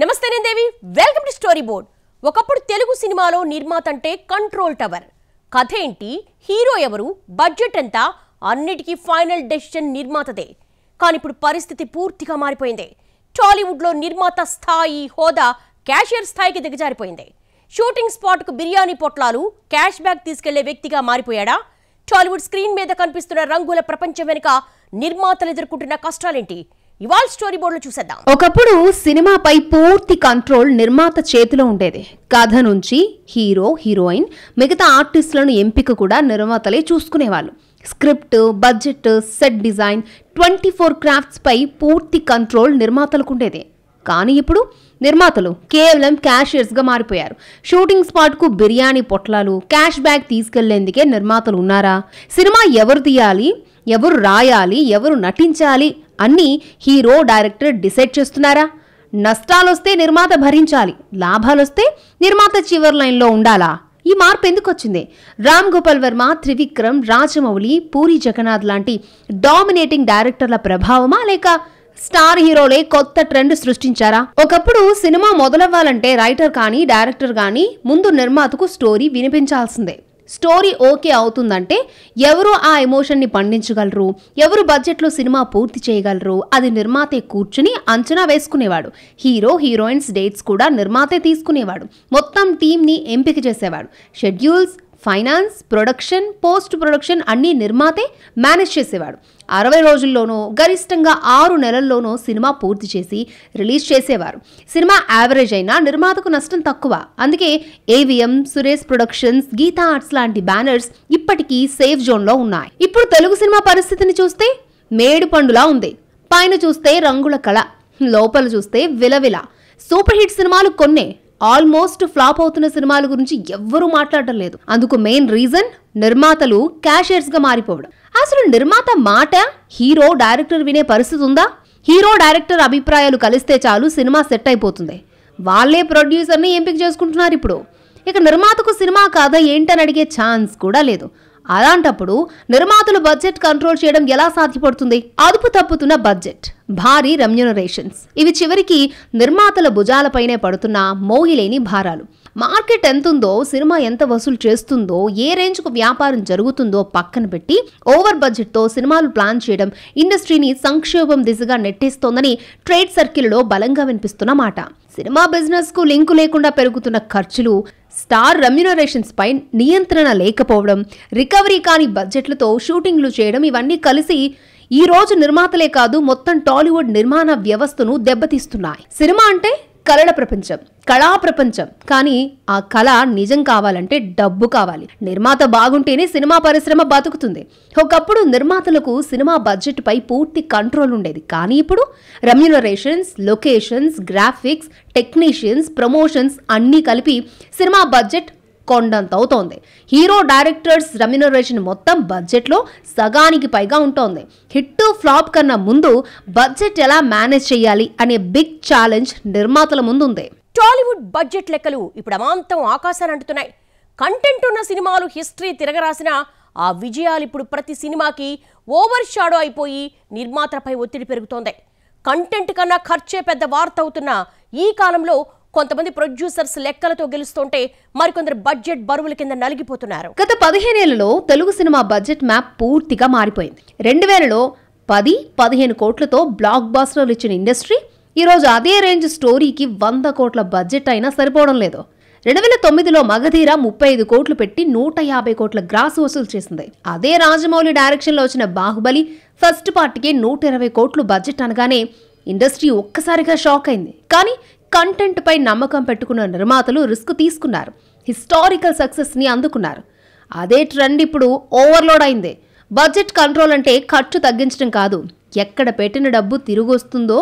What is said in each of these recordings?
నమస్తే నేను దేవి welcome to story board. ఒకప్పుడు తెలుగు సినిమాలో నిర్మాత అంటే కంట్రోల్ టవర్. కథ ఏంటి, హీరో ఎవరు, బడ్జెట్ ఎంత, అన్నిటికీ ఫైనల్ డెసిషన్ నిర్మాతదే. కానీ ఇప్పుడు పరిస్థితి పూర్తిగా మారిపోయింది. టాలీవుడ్లో నిర్మాత స్థాయి, హోదా క్యాషియర్ స్థాయికి దిగజారిపోయింది. షూటింగ్ స్పాట్కు బిర్యానీ పొట్లాలు, క్యాష్ బ్యాక్ తీసుకెళ్లే వ్యక్తిగా మారిపోయాడా? టాలీవుడ్ స్క్రీన్ మీద కనిపిస్తున్న రంగుల ప్రపంచం వెనుక నిర్మాతలు ఎదుర్కొంటున్న కష్టాలేంటి? ఇవాళ స్టోరీ బోర్డులో చూసేద్దాం. ఒకప్పుడు సినిమాపై పూర్తి కంట్రోల్ నిర్మాత చేతిలో ఉండేది. కథ నుంచి హీరో, హీరోయిన్, మిగతా ఆర్టిస్టులను ఎంపిక కూడా నిర్మాతలే చూసుకునేవాళ్ళు. Script, budget, set design, 24 crafts పై పూర్తి కంట్రోల్ నిర్మాతలకు ఉండేది. కానీ ఇప్పుడు నిర్మాతలు కేవలం క్యాషియర్స్గా మారిపోయారు. షూటింగ్ స్పాట్కు బిర్యానీ పొట్లాలు, క్యాష్ బ్యాక్ తీసుకెళ్లేందుకే నిర్మాతలు ఉన్నారా? సినిమా ఎవరు తీయాలి, ఎవరు రాయాలి, ఎవరు నటించాలి అన్నీ హీరో, డైరెక్టర్ డిసైడ్ చేస్తున్నారా? నష్టాలొస్తే నిర్మాత భరించాలి, లాభాలొస్తే నిర్మాత చివరి లైన్లో ఉండాలా? ఈ మార్పు ఎందుకు వచ్చింది? రామ్ గోపాల్ వర్మ, త్రివిక్రమ్, రాజమౌళి, పూరి జగన్నాథ్ లాంటి డామినేటింగ్ డైరెక్టర్ల ప్రభావమా, లేక స్టార్ హీరోలే కొత్త ట్రెండ్ సృష్టించారా? ఒకప్పుడు సినిమా మొదలవ్వాలంటే రైటర్ కానీ డైరెక్టర్ కానీ ముందు నిర్మాతకు స్టోరీ వినిపించాల్సిందే. స్టోరీ ఓకే అవుతుందంటే ఎవరు ఆ ఎమోషన్ని పండించగలరు, ఎవరు బడ్జెట్లో సినిమా పూర్తి చేయగలరు, అది నిర్మాతే కూర్చుని అంచనా వేసుకునేవాడు. హీరో, హీరోయిన్స్ డేట్స్ కూడా నిర్మాతే తీసుకునేవాడు. మొత్తం టీంని ఎంపిక చేసేవాడు. Schedules, finance, production, post production అన్నీ నిర్మాతే మేనేజ్ చేసేవాడు. 60 రోజుల్లోనో గరిష్టంగా 6 నెలల్లోనో సినిమా పూర్తి చేసి రిలీజ్ చేసేవారు. సినిమా యావరేజ్ అయినా నిర్మాతకు నష్టం తక్కువ. అందుకే AVM, Suresh productions, Geetha arts లాంటి బ్యానర్స్ ఇప్పటికీ సేఫ్ జోన్లో ఉన్నాయి. ఇప్పుడు తెలుగు సినిమా పరిస్థితిని చూస్తే మేడు పండులా ఉంది. పైన చూస్తే రంగుల కళ, లోపల చూస్తే విలవిల. సూపర్ హిట్ సినిమాలు కొన్నే, ఆల్మోస్ట్ ఫ్లాప్ అవుతున్న సినిమాల గురించి ఎవ్వరూ మాట్లాడటం లేదు. అందుకు మెయిన్ రీజన్ నిర్మాతలు క్యాషియర్స్ గా మారిపోవడం. అసలు నిర్మాత మాట హీరో, డైరెక్టర్ వినే పరిస్థితి ఉందా? హీరో, డైరెక్టర్ అభిప్రాయాలు కలిస్తే చాలు సినిమా సెట్ అయిపోతుంది. వాళ్ళే ప్రొడ్యూసర్ని ఎంపిక చేసుకుంటున్నారు ఇప్పుడు. ఇక నిర్మాతకు సినిమా కథ ఏంటని అడిగే ఛాన్స్ కూడా లేదు. అలాంటప్పుడు నిర్మాతలు బడ్జెట్ కంట్రోల్ చేయడం ఎలా సాధ్యపడుతుంది? అదుపు తప్పుతున్న బడ్జెట్, భారీ రెమ్యూనరేషన్స్, ఇవి చివరికి నిర్మాతల భుజాలపైనే పడుతున్న మోహిలేని భారాలు. మార్కెట్ ఎంతుందో, సినిమా ఎంత వసూలు చేస్తుందో, ఏ రేంజ్కు వ్యాపారం జరుగుతుందో పక్కన పెట్టి ఓవర్ బడ్జెట్తో సినిమాలు ప్లాన్ చేయడం ఇండస్ట్రీని సంక్షోభం దిశగా నెట్టేస్తోందని ట్రేడ్ సర్కిల్లో బలంగా వినిపిస్తున్న మాట. సినిమా బిజినెస్ కు లింకు లేకుండా పెరుగుతున్న ఖర్చులు, స్టార్ రెమ్యూనరేషన్స్ పై నియంత్రణ లేకపోవడం, రికవరీ కాని బడ్జెట్లతో షూటింగ్లు చేయడం, ఇవన్నీ కలిసి ఈ రోజు నిర్మాతలే కాదు మొత్తం టాలీవుడ్ నిర్మాణ వ్యవస్థను దెబ్బతీస్తున్నాయి. సినిమా అంటే కళల ప్రపంచం, కళా ప్రపంచం. కానీ ఆ కళ నిజం కావాలంటే డబ్బు కావాలి. నిర్మాత బాగుంటేనే సినిమా పరిశ్రమ బతుకుతుంది. ఒకప్పుడు నిర్మాతలకు సినిమా బడ్జెట్ పై పూర్తి కంట్రోల్ ఉండేది. కానీ ఇప్పుడు remunerations, locations, graphics, technicians, promotions అన్నీ కలిపి సినిమా బడ్జెట్ కొండంత అవుతోంది. హీరో, డైరెక్టర్స్ రెమ్యూనరేషన్ మొత్తం బడ్జెట్లో సగానికి పైగా ఉంటోంది. హిట్, ఫ్లాప్ కన్నా ముందు బడ్జెట్ ఎలా మేనేజ్ చేయాలి అనే బిగ్ ఛాలెంజ్ నిర్మాతల ముందుంది. టాలీవుడ్ బడ్జెట్ లెక్కలు ఇప్పుడు అమాంతం ఆకాశాన్ని అంటున్నాయి. కంటెంట్ ఉన్న సినిమాలు హిస్టరీ తిరగరాసిన ఆ విజయాలు ఇప్పుడు ప్రతి సినిమాకి ఓవర్ షాడో అయిపోయి నిర్మాతలపై ఒత్తిడి పెరుగుతోంది. కంటెంట్ కన్నా ఖర్చే పెద్ద వార్త అవుతున్న ఈ కాలంలో కొంతమంది ప్రొడ్యూసర్స్ లెక్కలతో గెలుస్తుంటే మరికొందరు బడ్జెట్ బరువుల కింద నలిగిపోతున్నారు. గత 15 ఏళ్లలో తెలుగు సినిమా బడ్జెట్ మ్యాప్ పూర్తిగా మారిపోయింది. 2000లో 10-15 కోట్లతో బ్లాక్ బాస్టర్లు ఇచ్చిన ఇండస్ట్రీ ఈరోజు అదే రేంజ్ స్టోరీకి 100 కోట్ల బడ్జెట్ అయినా సరిపోవడం లేదు. 2009లో మగధీర 35 కోట్లు పెట్టి 150 కోట్ల గ్రాస్ వసూలు చేసింది. అదే రాజమౌళి డైరెక్షన్లో వచ్చిన బాహుబలి ఫస్ట్ పార్ట్కి 120 కోట్లు బడ్జెట్ అనగానే ఇండస్ట్రీ ఒక్కసారిగా షాక్ అయింది. కానీ కంటెంట్ పై నమ్మకం పెట్టుకున్న నిర్మాతలు రిస్క్ తీసుకున్నారు, హిస్టారికల్ సక్సెస్ని అందుకున్నారు. అదే ట్రెండ్ ఇప్పుడు ఓవర్లోడ్ అయింది. బడ్జెట్ కంట్రోల్ అంటే ఖర్చు తగ్గించడం కాదు, ఎక్కడ పెట్టిన డబ్బు తిరిగి వస్తుందో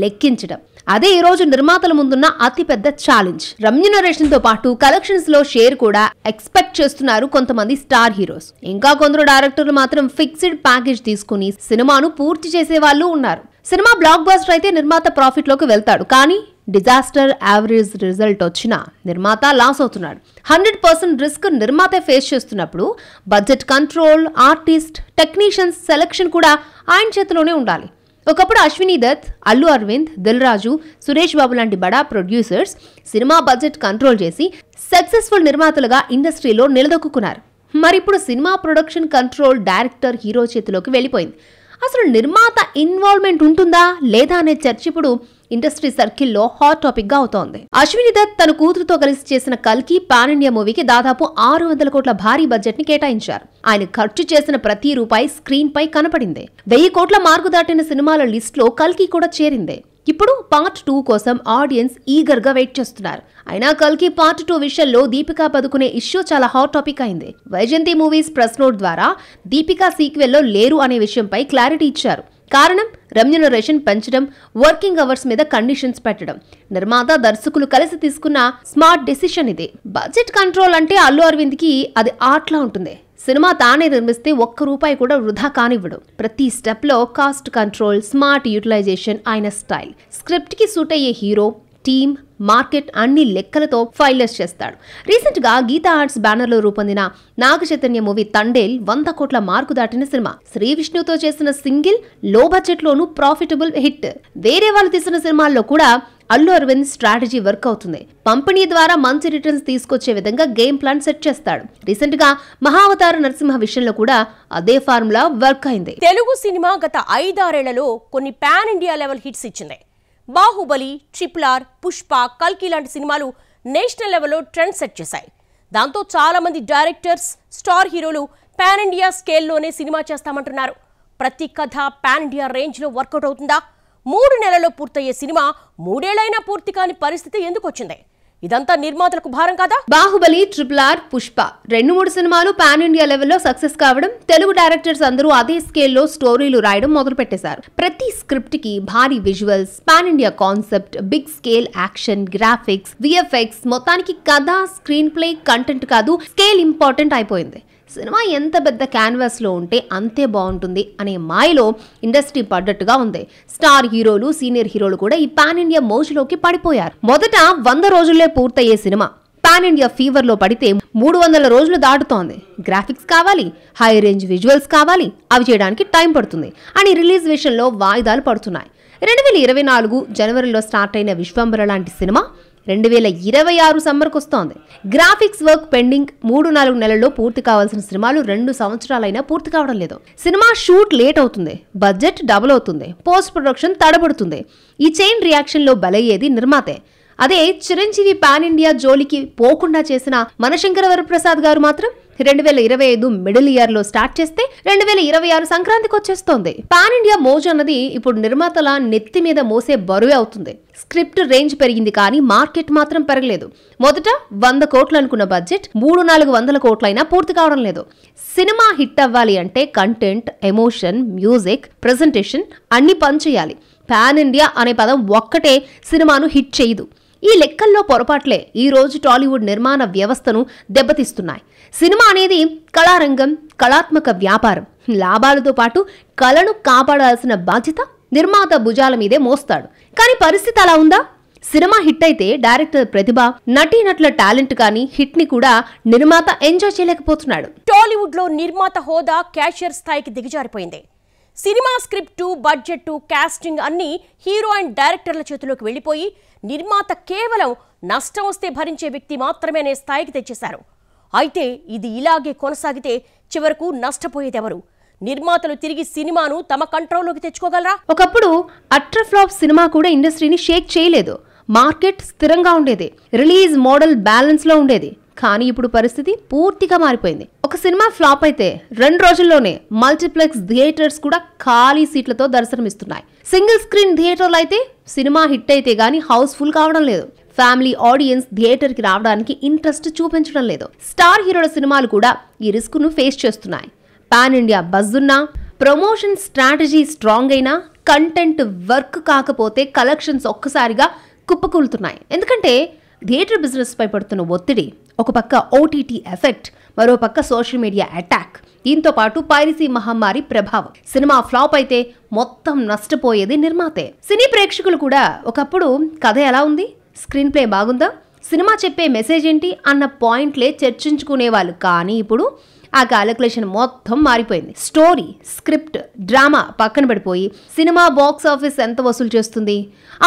లెక్కించడం. అదే ఈరోజు నిర్మాతల ముందున్న అతిపెద్ద ఛాలెంజ్. రెమ్యూనరేషన్తో పాటు కలెక్షన్స్లో షేర్ కూడా ఎక్స్పెక్ట్ చేస్తున్నారు కొంతమంది స్టార్ హీరోస్. ఇంకా కొందరు డైరెక్టర్లు మాత్రం ఫిక్స్డ్ ప్యాకేజ్ తీసుకుని సినిమాను పూర్తి చేసే వాళ్ళు ఉన్నారు. సినిమా బ్లాక్ బస్టర్ అయితే నిర్మాత ప్రాఫిట్లోకి వెళ్తాడు. కానీ డిజాస్టర్, యావరేజ్ రిజల్ట్ వచ్చినా నిర్మాత లాస్ అవుతున్నాడు. 100% రిస్క్ నిర్మాత ఫేస్ చేస్తున్నప్పుడు budget control, artist, technicians selection కూడా ఆయన చేతిలోనే ఉండాలి. ఒకప్పుడు అశ్విని దత్, అల్లు అరవింద్, దిల్ రాజు, సురేష్ బాబు లాంటి బడా ప్రొడ్యూసర్స్ సినిమా బడ్జెట్ కంట్రోల్ చేసి సక్సెస్ఫుల్ నిర్మాతలుగా ఇండస్ట్రీలో నిలదొక్కున్నారు. మరిప్పుడు cinema production control director, hero చేతిలోకి వెళ్ళిపోయింది. అసలు నిర్మాత ఇన్వాల్వ్మెంట్ ఉంటుందా లేదా అనే చర్చ ఇప్పుడు ఇండస్ట్రీ సర్కిల్లో హాట్ టాపిక్ గా అవుతోంది. అశ్విని దత్ తన కూతురుతో కలిసి చేసిన కల్కి పాన్ ఇండియా మూవీకి దాదాపు 600 కోట్ల భారీ బడ్జెట్ ని కేటాయించారు. ఆయన ఖర్చు చేసిన ప్రతి రూపాయి స్క్రీన్ పై కనపడింది. 1000 కోట్ల మార్కు దాటిన సినిమాల లిస్ట్ లో కల్కి కూడా చేరింది. ఇప్పుడు పార్ట్ 2 కోసం ఆడియన్స్ ఈగర్ గా వెయిట్ చేస్తున్నారు. అయినా కల్కి పార్ట్ 2 విషయంలో దీపికా పదుకునే ఇష్యూ చాలా హాట్ టాపిక్ అయింది. వైజయంతి మూవీస్ ప్రెస్ నోట్ ద్వారా దీపికా సీక్వెల్ లో లేరు అనే విషయంపై క్లారిటీ ఇచ్చారు. కారణం రెమ్యునరేషన్ పెంచడం, వర్కింగ్ అవర్స్ మీద కండిషన్స్ పెట్టడం. నిర్మాత, దర్శకులు కలిసి తీసుకున్న స్మార్ట్ డెసిషన్ ఇది. బడ్జెట్ కంట్రోల్ అంటే అల్లు అరవింద్ కి అది ఆర్ట్లా ఉంటుంది. సినిమా తానే నిర్మిస్తే ఒక్క రూపాయి కూడా వృధా కానివ్వడు. ప్రతి స్టెప్ లో కాస్ట్ కంట్రోల్, స్మార్ట్ యూటిలైజేషన్ ఆయన స్టైల్. స్క్రిప్ట్ కి సూట్ అయ్యే హీరో, టీమ్, మార్కెట్ అన్ని లెక్కలతో ఫైలర్స్ చేస్తాడు. రీసెంట్ గా గీతా ఆర్ట్స్ బ్యానర్ లో రూపొందిన నాగ చైతన్య మూవీ తండేల్ 100 కోట్ల మార్కు దాటిన సినిమా. శ్రీ విష్ణుతో చేసిన సింగిల్ లో బడ్జెట్ లోనూ ప్రాఫిటబుల్ హిట్. వేరే వాళ్ళు తీసిన సినిమాల్లో కూడా అల్లు అరవింద్ స్ట్రాటజీ వర్క్ అవుతుంది. పంపిణీ ద్వారా మంచి రిటర్న్స్ తీసుకొచ్చే విధంగా గేమ్ ప్లాన్ సెట్ చేస్తాడు. రీసెంట్ గా మహావతార నరసింహ విషయంలో కూడా అదే ఫార్ములా వర్క్ అయింది. తెలుగు సినిమా గత 5-6 ఏళ్లలో కొన్ని పాన్ ఇండియా లెవెల్ హిట్స్ ఇచ్చింది. బాహుబలి, ట్రిపుల్ ఆర్, పుష్ప, కల్కి లాంటి సినిమాలు నేషనల్ లెవెల్లో ట్రెండ్ సెట్ చేశాయి. దాంతో చాలా మంది డైరెక్టర్స్, స్టార్ హీరోలు పాన్ ఇండియా స్కేల్లోనే సినిమా చేస్తామంటున్నారు. ప్రతి కథ పాన్ ఇండియా రేంజ్లో వర్కౌట్ అవుతుందా? 3 నెలల్లో పూర్తయ్యే సినిమా 3 ఏళ్లైనా పూర్తి కాని పరిస్థితి ఎందుకు వచ్చింది? ఇదంతా నిర్మాతలకు భారం కాదా? బాహుబలి, ట్రిపుల్ ఆర్, పుష్ప 2-3 సినిమాలు పాన్ ఇండియా లెవెల్లో సక్సెస్ కావడం, తెలుగు డైరెక్టర్స్ అందరూ అదే స్కేల్లో స్టోరీలు రాయడం మొదలు పెట్టేశారు. ప్రతి స్క్రిప్ట్ కి భారీ visuals, pan India concept, big scale action, graphics, VFX, మొత్తానికి కథ, స్క్రీన్ ప్లే, కంటెంట్ కాదు, స్కేల్ ఇంపార్టెంట్ అయిపోయింది. సినిమా ఎంత పెద్ద క్యాన్వాస్ లో ఉంటే అంతే బాగుంటుంది అనే మాయలో ఇండస్ట్రీ పడ్డట్టుగా ఉంది. స్టార్ హీరోలు, సీనియర్ హీరోలు కూడా ఈ పాన్ ఇండియా మోజులోకి పడిపోయారు. మొదట 100 రోజుల్లో పూర్తయ్యే సినిమా పాన్ ఇండియా ఫీవర్ లో పడితే 300 రోజులు దాటుతోంది. గ్రాఫిక్స్ కావాలి, హై రేంజ్ విజువల్స్ కావాలి, అవి చేయడానికి టైం పడుతుంది అని రిలీజ్ విషయంలో వాయిదాలు పడుతున్నాయి. 2024 జనవరిలో స్టార్ట్ అయిన విశ్వంబర లాంటి సినిమా 2026 సమ్మర్కి వస్తోంది. Graphics work pending. 3-4 నెలల్లో పూర్తి కావాల్సిన సినిమాలు 2 సంవత్సరాలైనా పూర్తి కావడం లేదు. సినిమా షూట్ లేట్ అవుతుంది, బడ్జెట్ డబుల్ అవుతుంది, పోస్ట్ ప్రొడక్షన్ తడబడుతుంది. ఈ చైన్ రియాక్షన్ లో బలయ్యేది నిర్మాతే. అదే చిరంజీవి పాన్ ఇండియా జోలికి పోకుండా చేసిన మనశంకర వరప్రసాద్ గారు మాత్రం 2025 మిడిల్ ఇయర్ లో స్టార్ట్ చేస్తే 2026 సంక్రాంతికి వచ్చేస్తోంది. పాన్ ఇండియా మోజు అన్నది ఇప్పుడు నిర్మాతల నెత్తి మీద మోసే బరువే అవుతుంది. స్క్రిప్ట్ రేంజ్ పెరిగింది కానీ మార్కెట్ మాత్రం పెరగలేదు. మొదట 100 కోట్లు అనుకున్న బడ్జెట్ 300-400 కోట్లైనా పూర్తి కావడం లేదు. సినిమా హిట్ అవ్వాలి అంటే కంటెంట్, ఎమోషన్, మ్యూజిక్, ప్రెజెంటేషన్ అన్ని పనిచేయాలి. పాన్ ఇండియా అనే పదం ఒక్కటే సినిమాను హిట్ చేయదు. ఈ లెక్కల్లో పొరపాట్లే ఈ రోజు టాలీవుడ్ నిర్మాణ వ్యవస్థను దెబ్బతీస్తున్నాయి. సినిమా అనేది కళారంగం, కళాత్మక వ్యాపారం. లాభాలతో పాటు కళను కాపాడాల్సిన బాధ్యత నిర్మాత భుజాల మీదే మోస్తాడు. కానీ పరిస్థితి అలా ఉందా? సినిమా హిట్ అయితే డైరెక్టర్ ప్రతిభ, నటీనటుల టాలెంట్ కానీ హిట్ ని కూడా నిర్మాత ఎంజాయ్ చేయలేకపోతున్నాడు. టాలీవుడ్ లో నిర్మాత హోదా క్యాషియర్ స్థాయికి దిగజారిపోయింది. సినిమా స్క్రిప్టు, బడ్జెట్, కాస్టింగ్ అన్నీ హీరో అండ్ డైరెక్టర్ల చేతిలోకి వెళ్ళిపోయి నిర్మాత కేవలం నష్టం వస్తే భరించే వ్యక్తి మాత్రమే అనే స్థాయికి తెచ్చేశారు. అయితే ఇది ఇలాగే కొనసాగితే చివరకు నష్టపోయేదెవరు? నిర్మాతలు తిరిగి సినిమాను తమ కంట్రోల్లోకి తెచ్చుకోగలరా? ఒకప్పుడు అట్రఫ్లాప్ సినిమా కూడా ఇండస్ట్రీని షేక్ చేయలేదు. మార్కెట్ స్థిరంగా ఉండేది, రిలీజ్ మోడల్ బ్యాలెన్స్ లో ఉండేది. కానీ ఇప్పుడు పరిస్థితి పూర్తిగా మారిపోయింది. ఒక సినిమా ఫ్లాప్ అయితే 2 రోజుల్లోనే మల్టీప్లెక్స్ థియేటర్స్ కూడా ఖాళీ సీట్లతో దర్శనమిస్తున్నాయి. సింగిల్ స్క్రీన్ థియేటర్లు అయితే సినిమా హిట్ అయితే గానీ హౌస్ఫుల్ కావడం లేదు. ఫ్యామిలీ ఆడియన్స్ థియేటర్ కి రావడానికి ఇంట్రెస్ట్ చూపించడం లేదు. స్టార్ హీరోల సినిమాలు కూడా ఈ రిస్క్ ను ఫేస్ చేస్తున్నాయి. పాన్ ఇండియా బజ్ ఉన్నా, ప్రమోషన్ స్ట్రాటజీ స్ట్రాంగ్ అయినా, కంటెంట్ వర్క్ కాకపోతే కలెక్షన్స్ ఒక్కసారిగా కుప్పకూలుతున్నాయి. ఎందుకంటే థియేటర్ బిజినెస్ పై పడుతున్న ఒత్తిడి, ఒక పక్క ఓటీటీ ఎఫెక్ట్, మరో పక్క సోషల్ మీడియా అటాక్, దీంతో పాటు పైరసీ మహమ్మారి ప్రభావం. సినిమా ఫ్లాప్ అయితే మొత్తం నష్టపోయేది నిర్మాతే. సినీ ప్రేక్షకులు కూడా ఒకప్పుడు కథ ఎలా ఉంది, స్క్రీన్ ప్లే బాగుందా, సినిమా చెప్పే మెసేజ్ ఏంటి అన్న పాయింట్లే చర్చించుకునేవాళ్ళు. కానీ ఇప్పుడు ఆ క్యాలిక్యులేషన్ మొత్తం మారిపోయింది. స్టోరీ, స్క్రిప్ట్, డ్రామా పక్కన పడిపోయి సినిమా బాక్స్ ఆఫీస్ ఎంత వసూలు చేస్తుంది,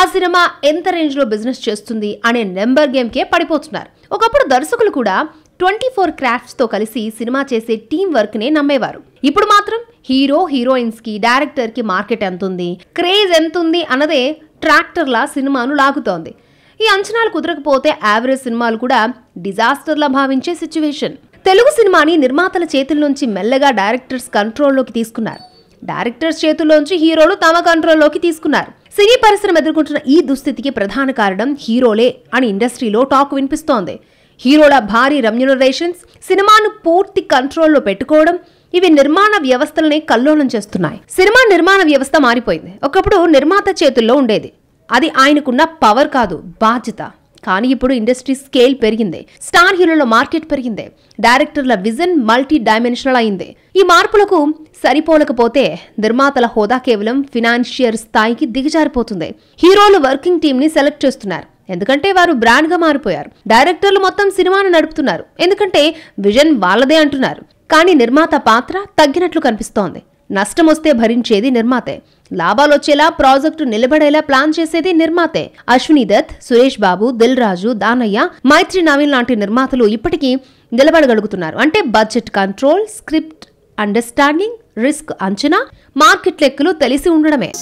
ఆ సినిమా ఎంత రేంజ్ లో బిజినెస్ చేస్తుంది అనే నెంబర్ గేమ్ కే పడిపోతున్నారు. ఒకప్పుడు దర్శకులు కూడా 24 క్రాఫ్ట్స్ తో కలిసి సినిమా చేసే టీం వర్క్ నే నమ్మేవారు. ఇప్పుడు మాత్రం హీరో హీరోయిన్స్ కి, డైరెక్టర్ కి మార్కెట్ ఎంతుంది, క్రేజ్ ఎంతుంది అన్నదే ట్రాక్టర్లా సినిమాను లాగుతోంది. ఈ అంచనాలు కుదరకపోతే యావరేజ్ సినిమాలు కూడా డిజాస్టర్లా భావించే సిచ్యువేషన్. తెలుగు సినిమాని నిర్మాతల చేతుల్లోంచి మెల్లగా డైరెక్టర్స్ కంట్రోల్లోకి తీసుకున్నారు. డైరెక్టర్స్ చేతుల్లోంచి హీరోలు తమ కంట్రోల్లోకి తీసుకున్నారు. సినీ పరిశ్రమ ఎదుర్కొంటున్న ఈ దుస్థితికి ప్రధాన కారణం హీరోలే అని ఇండస్ట్రీలో టాక్ వినిపిస్తోంది. హీరోల భారీ రెమ్యునరేషన్స్, సినిమాను పూర్తి కంట్రోల్లో పెట్టుకోవడం, ఇవి నిర్మాణ వ్యవస్థలనే కల్లోలం చేస్తున్నాయి. సినిమా నిర్మాణ వ్యవస్థ మారిపోయింది. ఒకప్పుడు నిర్మాత చేతుల్లో ఉండేది. అది ఆయనకున్న పవర్ కాదు, బాధ్యత. కానీ ఇప్పుడు ఇండస్ట్రీ స్కేల్ పెరిగింది, స్టార్ హీరోల మార్కెట్ పెరిగింది, డైరెక్టర్ల విజన్ మల్టీ డైమెన్షనల్ అయింది. ఈ మార్పులకు సరిపోలకపోతే నిర్మాతల హోదా కేవలం ఫినాన్షియర్ స్థాయికి దిగజారిపోతుంది. హీరోలు వర్కింగ్ టీమ్ ని సెలెక్ట్ చేస్తున్నారు, ఎందుకంటే వారు బ్రాండ్ గా మారిపోయారు. డైరెక్టర్లు మొత్తం సినిమాను నడుపుతున్నారు, ఎందుకంటే విజన్ వాళ్ళదే అంటున్నారు. కానీ నిర్మాత పాత్ర తగ్గినట్లు కనిపిస్తోంది. నష్టం వస్తే భరించేది నిర్మాతే, లాభాలు వచ్చేలా ప్రాజెక్టు నిలబడేలా ప్లాన్ చేసేది నిర్మాతే. అశ్విని దత్, సురేష్ బాబు, దిల్ రాజు, దానయ్య, మైత్రి నవీన్ లాంటి నిర్మాతలు ఇప్పటికీ నిలబడగలుగుతున్నారు. అంటే budget control, script understanding, risk అంచనా, మార్కెట్ లెక్కలు తెలిసి ఉండడమే.